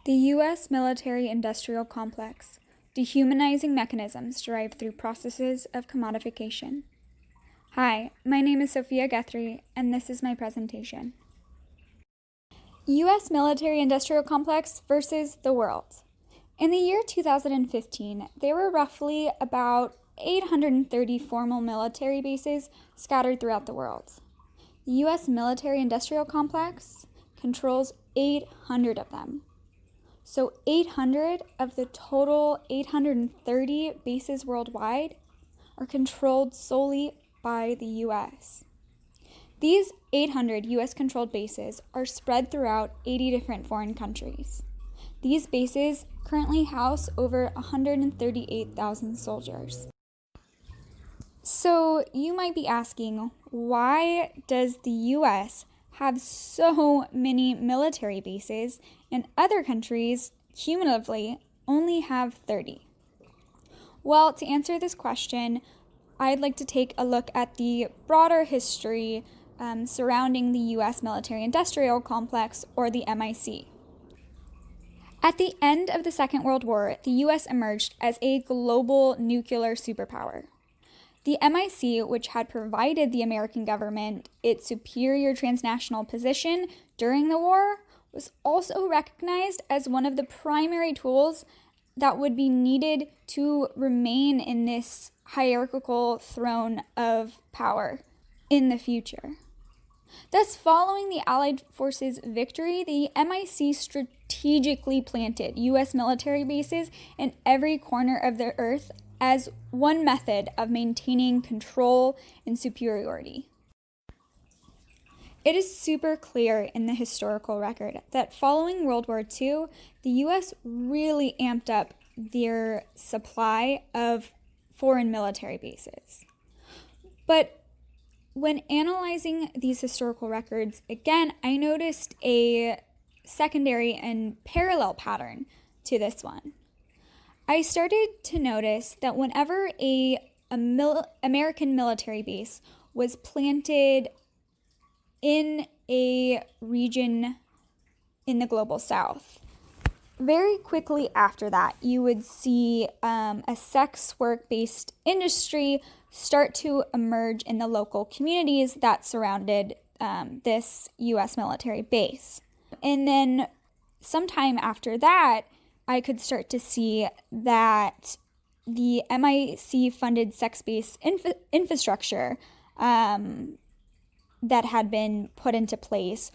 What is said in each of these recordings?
The U.S. military-industrial complex, dehumanizing mechanisms derived through processes of commodification. Hi, my name is Sophia Guthrie, and this is my presentation. U.S. military-industrial complex versus the world. In the year 2015, there were roughly about 830 formal military bases scattered throughout the world. The U.S. military-industrial complex controls 800 of them. So 800 of the total 830 bases worldwide are controlled solely by the U.S. These 800 U.S.-controlled bases are spread throughout 80 different foreign countries. These bases currently house over 138,000 soldiers. So you might be asking, why does the U.S. have so many military bases and other countries cumulatively only have 30? Well, to answer this question, I'd like to take a look at the broader history surrounding the U.S. military-industrial complex, or the MIC. At the end of the Second World War, the U.S. emerged as a global nuclear superpower. The MIC, which had provided the American government its superior transnational position during the war, was also recognized as one of the primary tools that would be needed to remain in this hierarchical throne of power in the future. Thus, following the Allied forces' victory, the MIC strategically planted U.S. military bases in every corner of the earth as one method of maintaining control and superiority. It is super clear in the historical record that following World War II, the U.S. really amped up their supply of foreign military bases. But when analyzing these historical records, again, I noticed a secondary and parallel pattern to this one. I started to notice that whenever American military base was planted in a region in the global south, very quickly after that, you would see a sex work-based industry start to emerge in the local communities that surrounded this U.S. military base. And then sometime after that, I could start to see that the MIC-funded sex-based infrastructure that had been put into place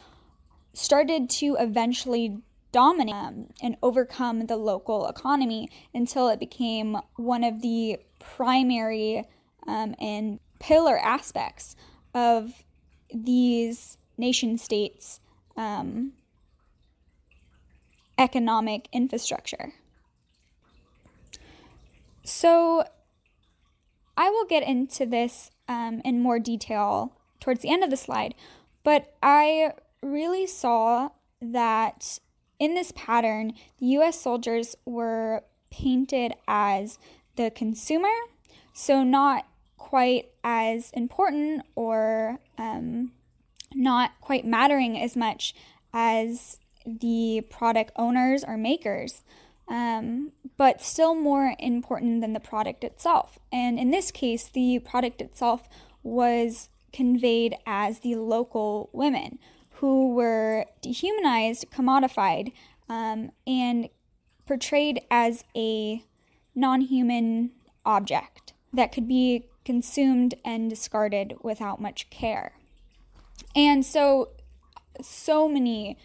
started to eventually dominate and overcome the local economy until it became one of the primary and pillar aspects of these nation states' economic infrastructure. So I will get into this in more detail towards the end of the slide, but I really saw that in this pattern, the U.S. soldiers were painted as the consumer, so not quite as important or not quite mattering as much as the product owners or makers, but still more important than the product itself. And in this case, the product itself was conveyed as the local women who were dehumanized, commodified, and portrayed as a non-human object that could be consumed and discarded without much care. And so many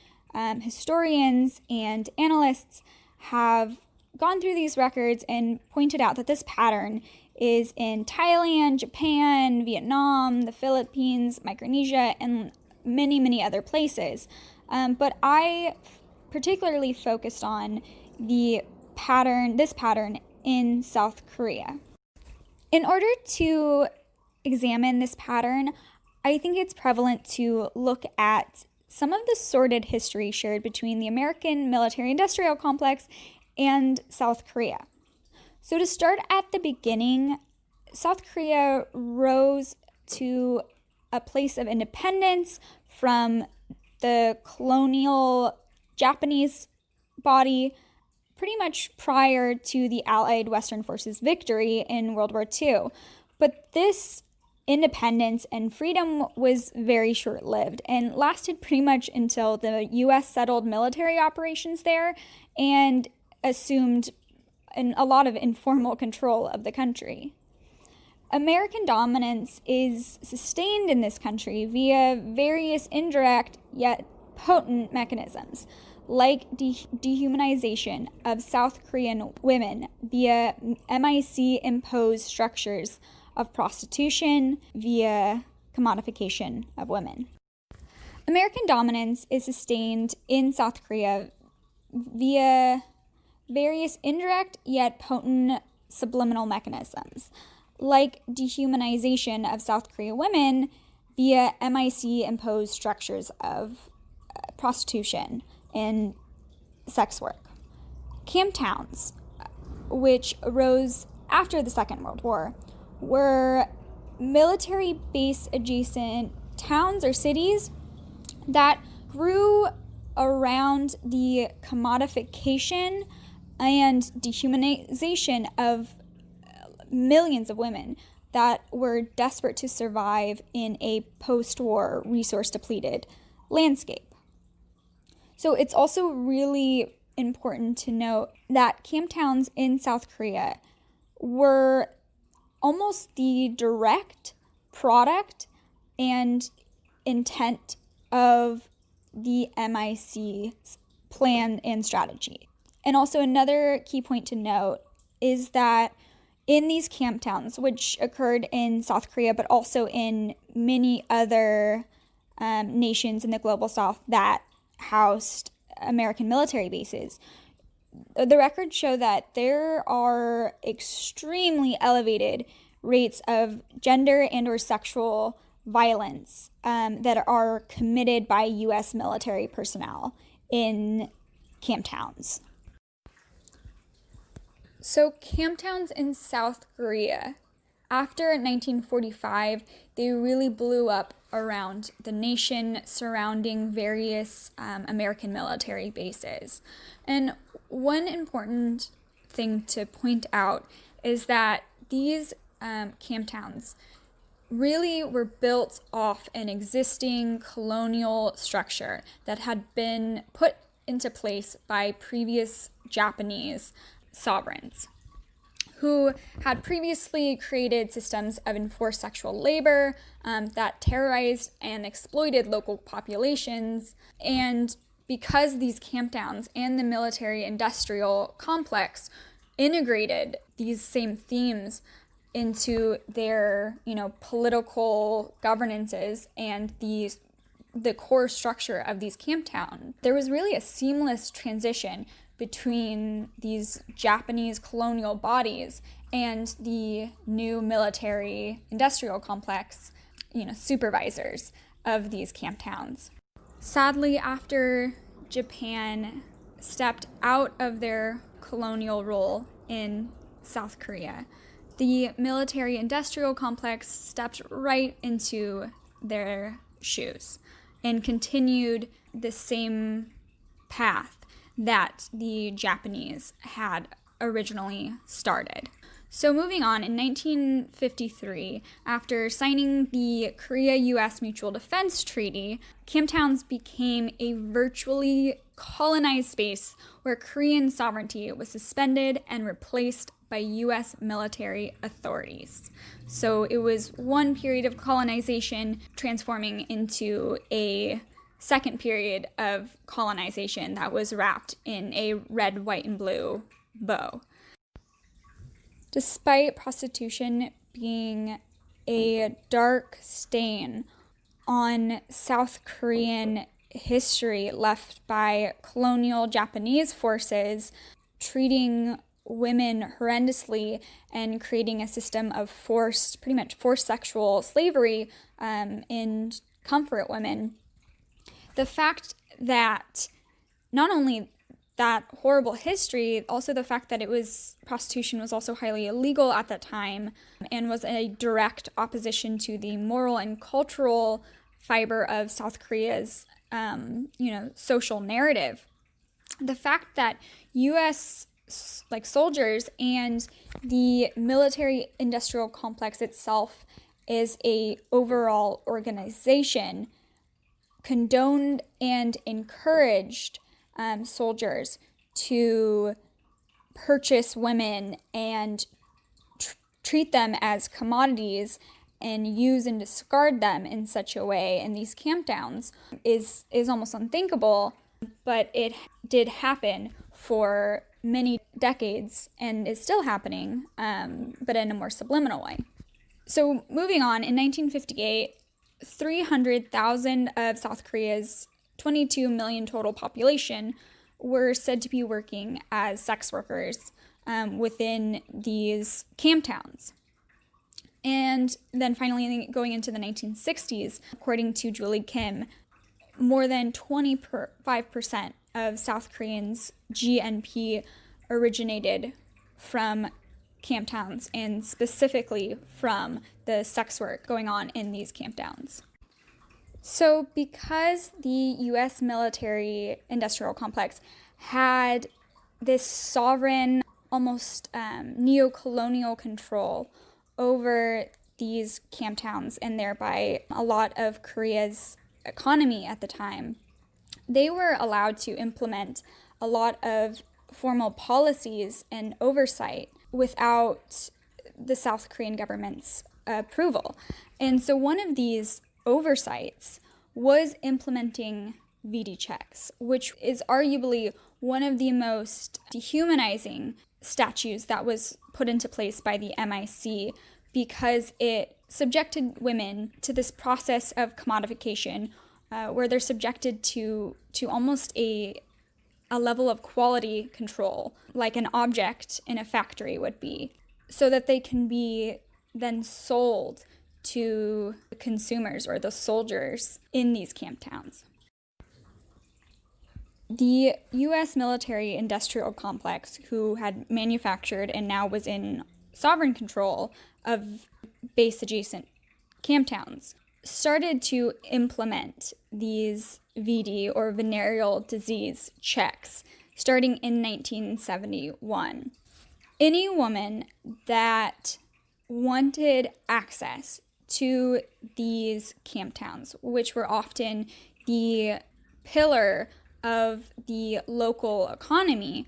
historians and analysts have gone through these records and pointed out that this pattern is in Thailand, Japan, Vietnam, the Philippines, Micronesia, and many, many other places. But I particularly focused on this pattern in South Korea. In order to examine this pattern, I think it's prevalent to look at some of the sordid history shared between the American military-industrial complex and South Korea. So to start at the beginning, South Korea rose to a place of independence from the colonial Japanese body pretty much prior to the Allied Western Forces' victory in World War II. But this independence and freedom was very short-lived and lasted pretty much until the U.S. settled military operations there and assumed a lot of informal control of the country. American dominance is sustained in this country via various indirect yet potent mechanisms, like dehumanization of South Korean women via MIC-imposed structures of prostitution via commodification of women. American dominance is sustained in South Korea via various indirect yet potent subliminal mechanisms, like dehumanization of South Korean women via MIC-imposed structures of prostitution and sex work. Camp towns, which arose after the Second World War, were military base adjacent towns or cities that grew around the commodification and dehumanization of millions of women that were desperate to survive in a post-war resource-depleted landscape. So it's also really important to note that camp towns in South Korea were almost the direct product and intent of the MIC's plan and strategy. And also another key point to note is that in these camp towns, which occurred in South Korea, but also in many other nations in the global south that housed American military bases, the records show that there are extremely elevated rates of gender and or sexual violence that are committed by U.S. military personnel in camp towns. So camp towns in South Korea, after 1945, they really blew up around the nation surrounding various American military bases. And one important thing to point out is that these camp towns really were built off an existing colonial structure that had been put into place by previous Japanese sovereigns who had previously created systems of enforced sexual labor that terrorized and exploited local populations. And because these camp towns and the military-industrial complex integrated these same themes into their, political governances and the core structure of these camp towns, there was really a seamless transition between these Japanese colonial bodies and the new military industrial complex, supervisors of these camp towns. Sadly, after Japan stepped out of their colonial role in South Korea, the military industrial complex stepped right into their shoes and continued the same path that the Japanese had originally started. So moving on, in 1953, after signing the Korea-U.S. Mutual Defense Treaty, camp towns became a virtually colonized space where Korean sovereignty was suspended and replaced by U.S. military authorities. So it was one period of colonization transforming into a second period of colonization that was wrapped in a red, white, and blue bow. Despite prostitution being a dark stain on South Korean history left by colonial Japanese forces treating women horrendously and creating a system of pretty much forced sexual slavery and comfort women, the fact that not only that horrible history, also the fact that prostitution was also highly illegal at that time and was a direct opposition to the moral and cultural fiber of South Korea's, social narrative, the fact that U.S. soldiers and the military industrial complex itself is a overall organization condoned and encouraged soldiers to purchase women and treat them as commodities and use and discard them in such a way in these camp downs is almost unthinkable, but it did happen for many decades and is still happening, but in a more subliminal way. So moving on, in 1958, 300,000 of South Korea's 22 million total population were said to be working as sex workers within these camp towns. And then finally, going into the 1960s, according to Julie Kim, more than 25% of South Koreans' GNP originated from camp towns, and specifically from the sex work going on in these camp towns. So because the U.S. military industrial complex had this sovereign, almost neo-colonial control over these camp towns and thereby a lot of Korea's economy at the time, they were allowed to implement a lot of formal policies and oversight without the South Korean government's approval. And so one of these oversights was implementing VD checks, which is arguably one of the most dehumanizing statutes that was put into place by the MIC because it subjected women to this process of commodification where they're subjected to almost a level of quality control, like an object in a factory would be, so that they can be then sold to the consumers or the soldiers in these camp towns. The U.S. military industrial complex, who had manufactured and now was in sovereign control of base adjacent camp towns, started to implement these VD or venereal disease checks starting in 1971. Any woman that wanted access to these camp towns, which were often the pillar of the local economy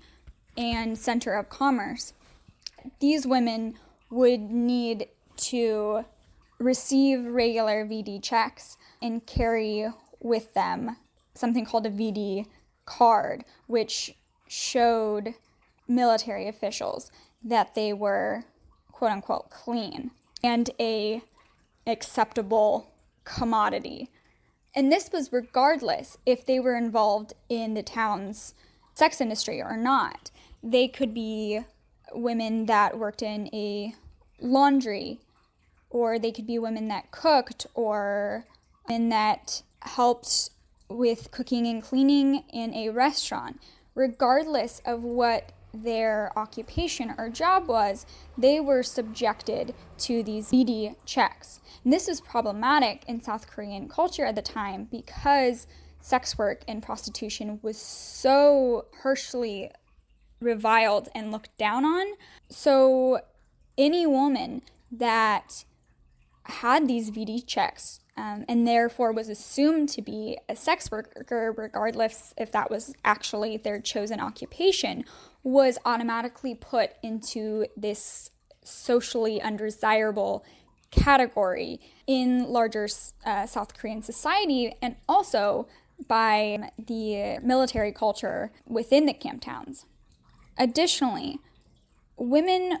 and center of commerce, these women would need to receive regular VD checks and carry with them something called a VD card, which showed military officials that they were quote unquote clean and a acceptable commodity. And this was regardless if they were involved in the town's sex industry or not. They could be women that worked in a laundry, or they could be women that cooked, or women that helped with cooking and cleaning in a restaurant. Regardless of what their occupation or job was, they were subjected to these VD checks. And this was problematic in South Korean culture at the time because sex work and prostitution was so harshly reviled and looked down on. So any woman that had these VD checks and therefore was assumed to be a sex worker, regardless if that was actually their chosen occupation, was automatically put into this socially undesirable category in larger South Korean society, and also by the military culture within the camp towns. Additionally, women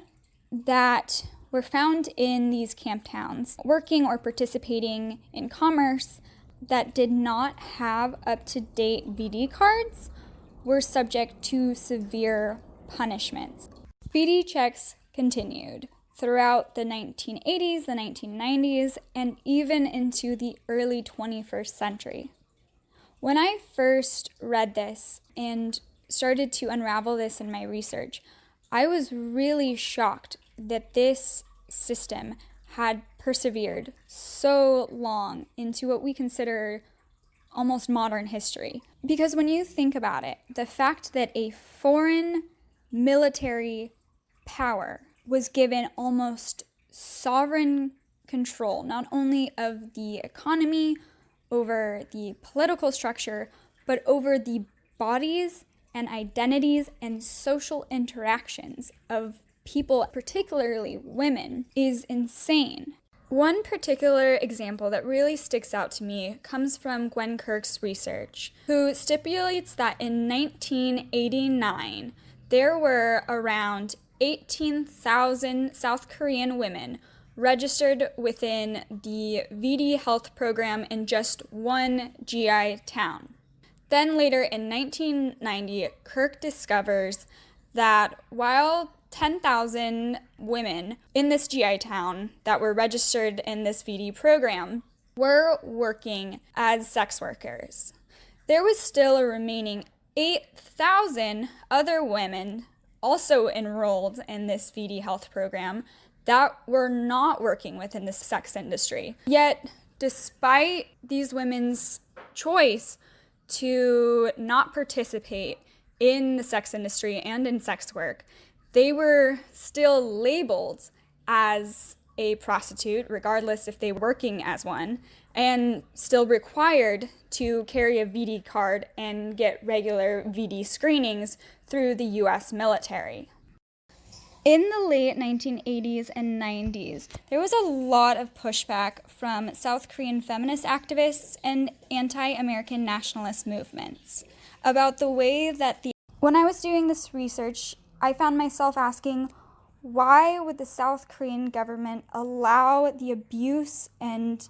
that were found in these camp towns working or participating in commerce that did not have up-to-date VD cards were subject to severe punishments. VD checks continued throughout the 1980s, the 1990s, and even into the early 21st century. When I first read this and started to unravel this in my research, I was really shocked that this system had persevered so long into what we consider almost modern history. Because when you think about it, the fact that a foreign military power was given almost sovereign control, not only of the economy, over the political structure, but over the bodies and identities and social interactions of people, particularly women, is insane. One particular example that really sticks out to me comes from Gwen Kirk's research, who stipulates that in 1989, there were around 18,000 South Korean women registered within the VD health program in just one GI town. Then later in 1990, Kirk discovers that while 10,000 women in this GI town that were registered in this VD program were working as sex workers, there was still a remaining 8,000 other women also enrolled in this VD health program that were not working within the sex industry. Yet, despite these women's choice to not participate in the sex industry and in sex work, they were still labeled as a prostitute, regardless if they were working as one, and still required to carry a VD card and get regular VD screenings through the U.S. military. In the late 1980s and 90s, there was a lot of pushback from South Korean feminist activists and anti-American nationalist movements about the way that When I was doing this research, I found myself asking, why would the South Korean government allow the abuse and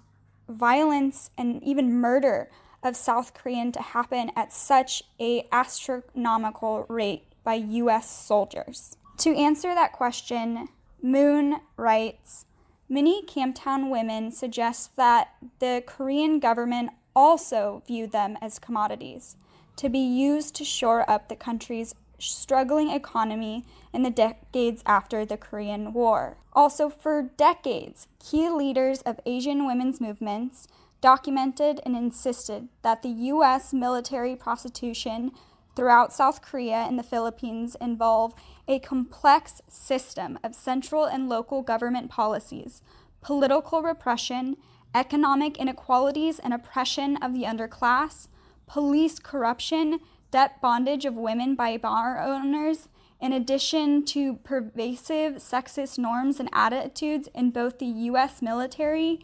violence and even murder of South Korean to happen at such an astronomical rate by U.S. soldiers? To answer that question, Moon writes, many Camptown women suggest that the Korean government also viewed them as commodities to be used to shore up the country's struggling economy in the decades after the Korean War. Also, for decades, key leaders of Asian women's movements documented and insisted that the U.S. military prostitution throughout South Korea and the Philippines involve a complex system of central and local government policies, political repression, economic inequalities and oppression of the underclass, police corruption, debt bondage of women by bar owners, in addition to pervasive sexist norms and attitudes in both the U.S. military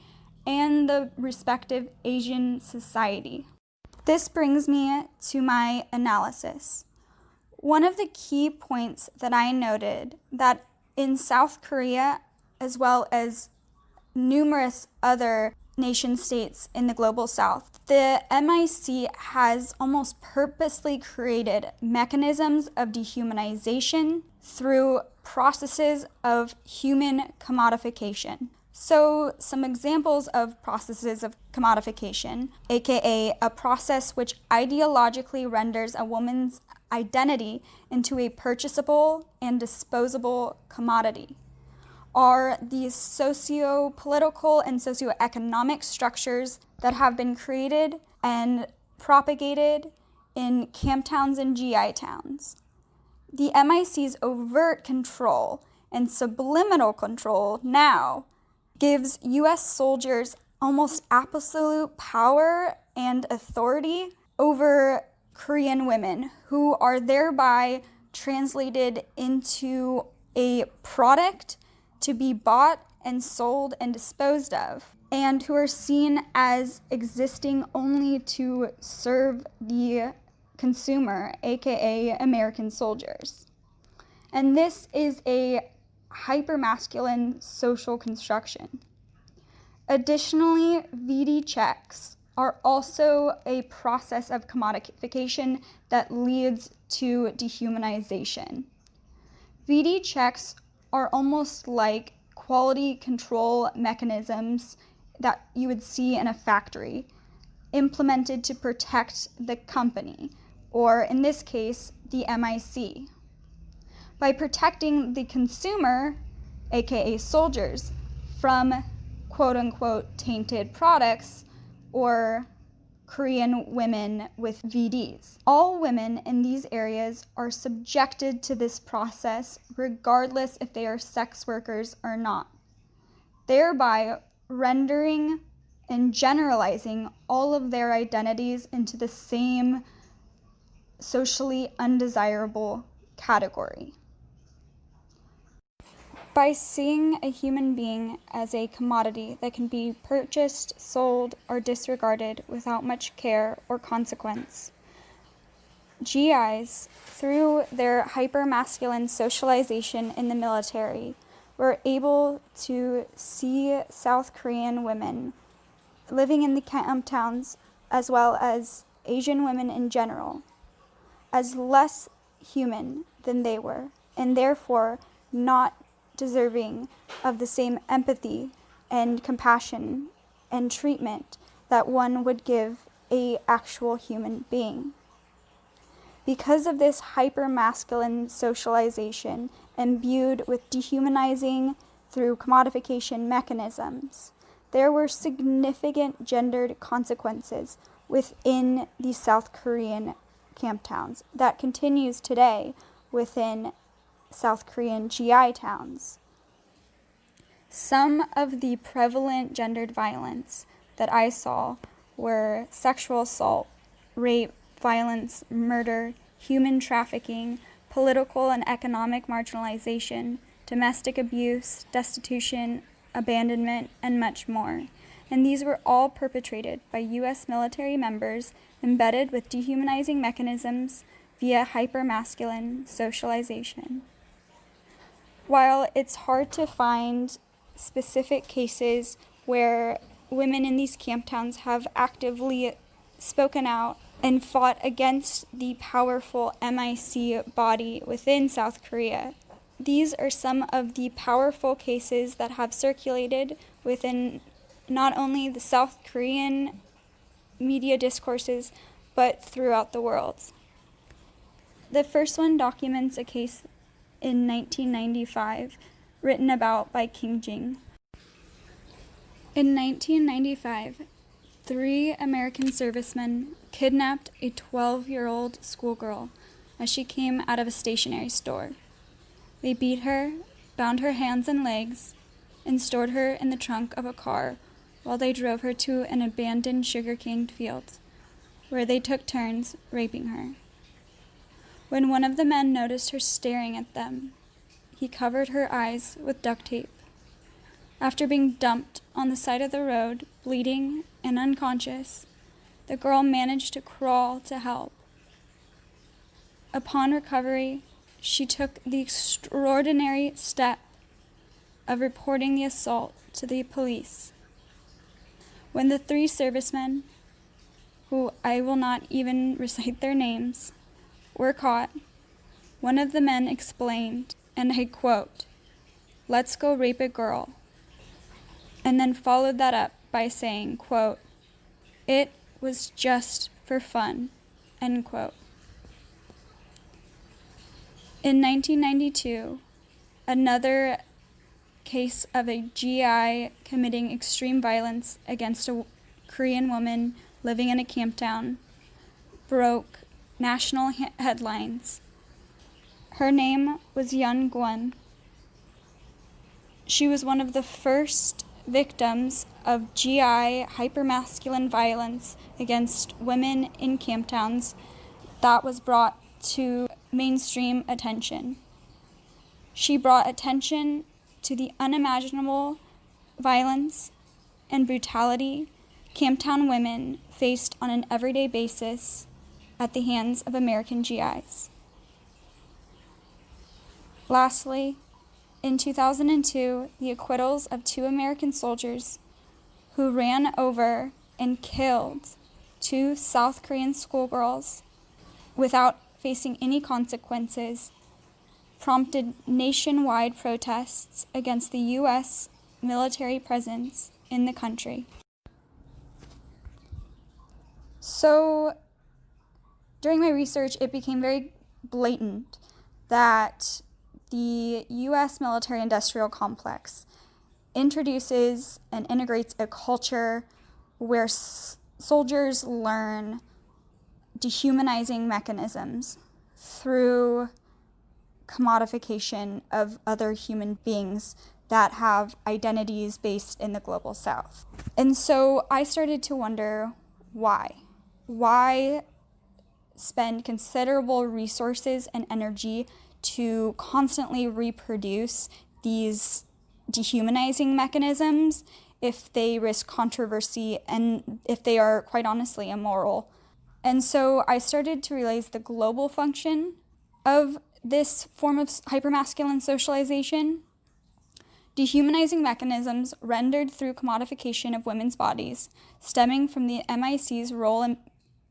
and the respective Asian society. This brings me to my analysis. One of the key points that I noted that in South Korea, as well as numerous other nation states in the global south, the MIC has almost purposely created mechanisms of dehumanization through processes of human commodification. So some examples of processes of commodification, aka a process which ideologically renders a woman's identity into a purchasable and disposable commodity, are these socio-political and socio-economic structures that have been created and propagated in camp towns and GI towns. The MIC's overt control and subliminal control now gives U.S. soldiers almost absolute power and authority over Korean women, who are thereby translated into a product to be bought and sold and disposed of, and who are seen as existing only to serve the consumer, aka American soldiers. And this is a hypermasculine social construction. Additionally, VD checks are also a process of commodification that leads to dehumanization. VD checks are almost like quality control mechanisms that you would see in a factory, implemented to protect the company, or in this case, the MIC. By protecting the consumer, aka soldiers, from quote-unquote tainted products or Korean women with VDs. All women in these areas are subjected to this process regardless if they are sex workers or not, thereby rendering and generalizing all of their identities into the same socially undesirable category. By seeing a human being as a commodity that can be purchased, sold, or disregarded without much care or consequence, G.I.s, through their hyper-masculine socialization in the military, were able to see South Korean women living in the camp towns, as well as Asian women in general, as less human than they were, and therefore not deserving of the same empathy and compassion and treatment that one would give a actual human being. Because of this hyper-masculine socialization imbued with dehumanizing through commodification mechanisms, there were significant gendered consequences within the South Korean camp towns that continues today within South Korean G.I. towns. Some of the prevalent gendered violence that I saw were sexual assault, rape, violence, murder, human trafficking, political and economic marginalization, domestic abuse, destitution, abandonment, and much more. And these were all perpetrated by U.S. military members embedded with dehumanizing mechanisms via hyper-masculine socialization. While it's hard to find specific cases where women in these camp towns have actively spoken out and fought against the powerful MIC body within South Korea, these are some of the powerful cases that have circulated within not only the South Korean media discourses, but throughout the world. The first one documents a case in 1995, written about by King Jing. In 1995, 3 American servicemen kidnapped a 12-year-old schoolgirl as she came out of a stationery store. They beat her, bound her hands and legs, and stored her in the trunk of a car while they drove her to an abandoned sugarcane field, where they took turns raping her. When one of the men noticed her staring at them, he covered her eyes with duct tape. After being dumped on the side of the road, bleeding and unconscious, the girl managed to crawl to help. Upon recovery, she took the extraordinary step of reporting the assault to the police. When the 3 servicemen, who I will not even recite their names, were caught, one of the men explained, and I quote, "Let's go rape a girl," and then followed that up by saying, quote, "It was just for fun," end quote. In 1992, another case of a G.I. committing extreme violence against a Korean woman living in a camp town broke national headlines. Her name was Yeon Gwon. She was one of the first victims of G.I. hypermasculine violence against women in camp towns that was brought to mainstream attention. She brought attention to the unimaginable violence and brutality Camptown women faced on an everyday basis at the hands of American G.I.s. Lastly, in 2002, the acquittals of 2 American soldiers who ran over and killed 2 South Korean schoolgirls without facing any consequences prompted nationwide protests against the U.S. military presence in the country. So, during my research, it became very blatant that the U.S. military-industrial complex introduces and integrates a culture where soldiers learn dehumanizing mechanisms through commodification of other human beings that have identities based in the global south. And so I started to wonder why. Why spend considerable resources and energy to constantly reproduce these dehumanizing mechanisms if they risk controversy and if they are, quite honestly, immoral? And so I started to realize the global function of this form of hypermasculine socialization. Dehumanizing mechanisms rendered through commodification of women's bodies, stemming from the MIC's role in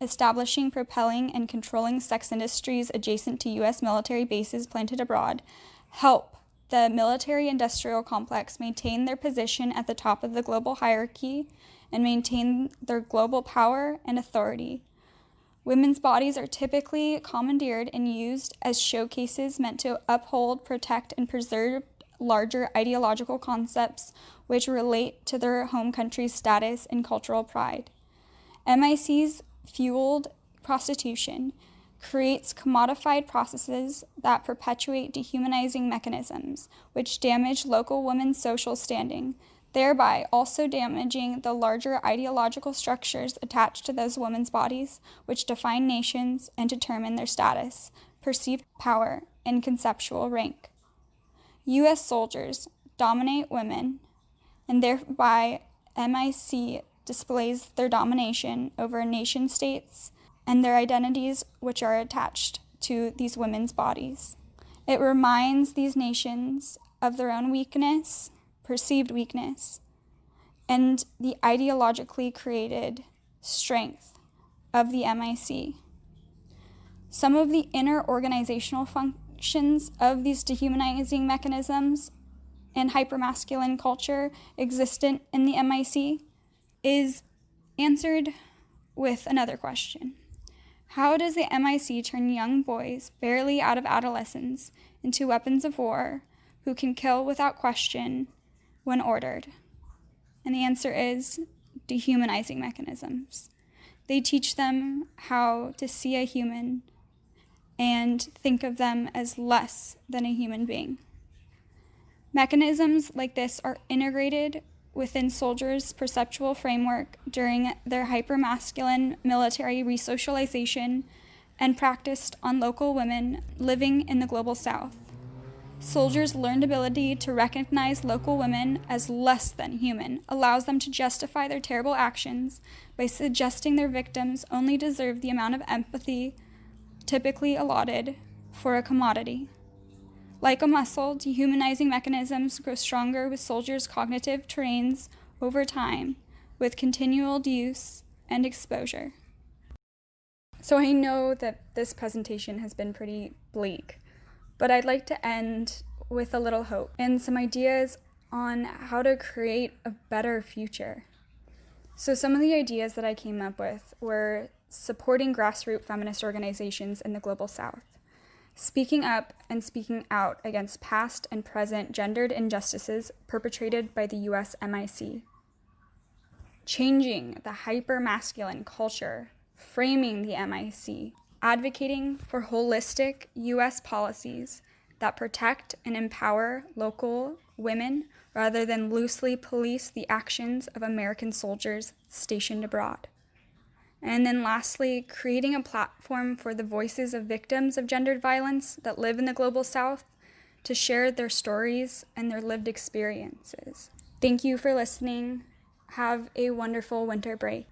establishing, propelling, and controlling sex industries adjacent to U.S. military bases planted abroad, help the military-industrial complex maintain their position at the top of the global hierarchy and maintain their global power and authority. Women's bodies are typically commandeered and used as showcases meant to uphold, protect, and preserve larger ideological concepts which relate to their home country's status and cultural pride. MIC's fueled prostitution creates commodified processes that perpetuate dehumanizing mechanisms, which damage local women's social standing, thereby also damaging the larger ideological structures attached to those women's bodies, which define nations and determine their status, perceived power, and conceptual rank. U.S. soldiers dominate women, and thereby MIC displays their domination over nation states and their identities which are attached to these women's bodies. It reminds these nations of their own weakness, perceived weakness, and the ideologically created strength of the MIC. Some of the inner organizational functions of these dehumanizing mechanisms and hypermasculine culture existent in the MIC is answered with another question. How does the MIC turn young boys barely out of adolescence into weapons of war who can kill without question when ordered? And the answer is dehumanizing mechanisms. They teach them how to see a human and think of them as less than a human being. Mechanisms like this are integrated within soldiers' perceptual framework during their hypermasculine military resocialization and practiced on local women living in the global south. Soldiers' learned ability to recognize local women as less than human allows them to justify their terrible actions by suggesting their victims only deserve the amount of empathy typically allotted for a commodity. Like a muscle, dehumanizing mechanisms grow stronger with soldiers' cognitive terrains over time, with continual use and exposure. So I know that this presentation has been pretty bleak, but I'd like to end with a little hope and some ideas on how to create a better future. So some of the ideas that I came up with were supporting grassroots feminist organizations in the global south, speaking up and speaking out against past and present gendered injustices perpetrated by the U.S. MIC, changing the hyper-masculine culture, framing the MIC, advocating for holistic U.S. policies that protect and empower local women rather than loosely police the actions of American soldiers stationed abroad. And then lastly, creating a platform for the voices of victims of gendered violence that live in the global south to share their stories and their lived experiences. Thank you for listening. Have a wonderful winter break.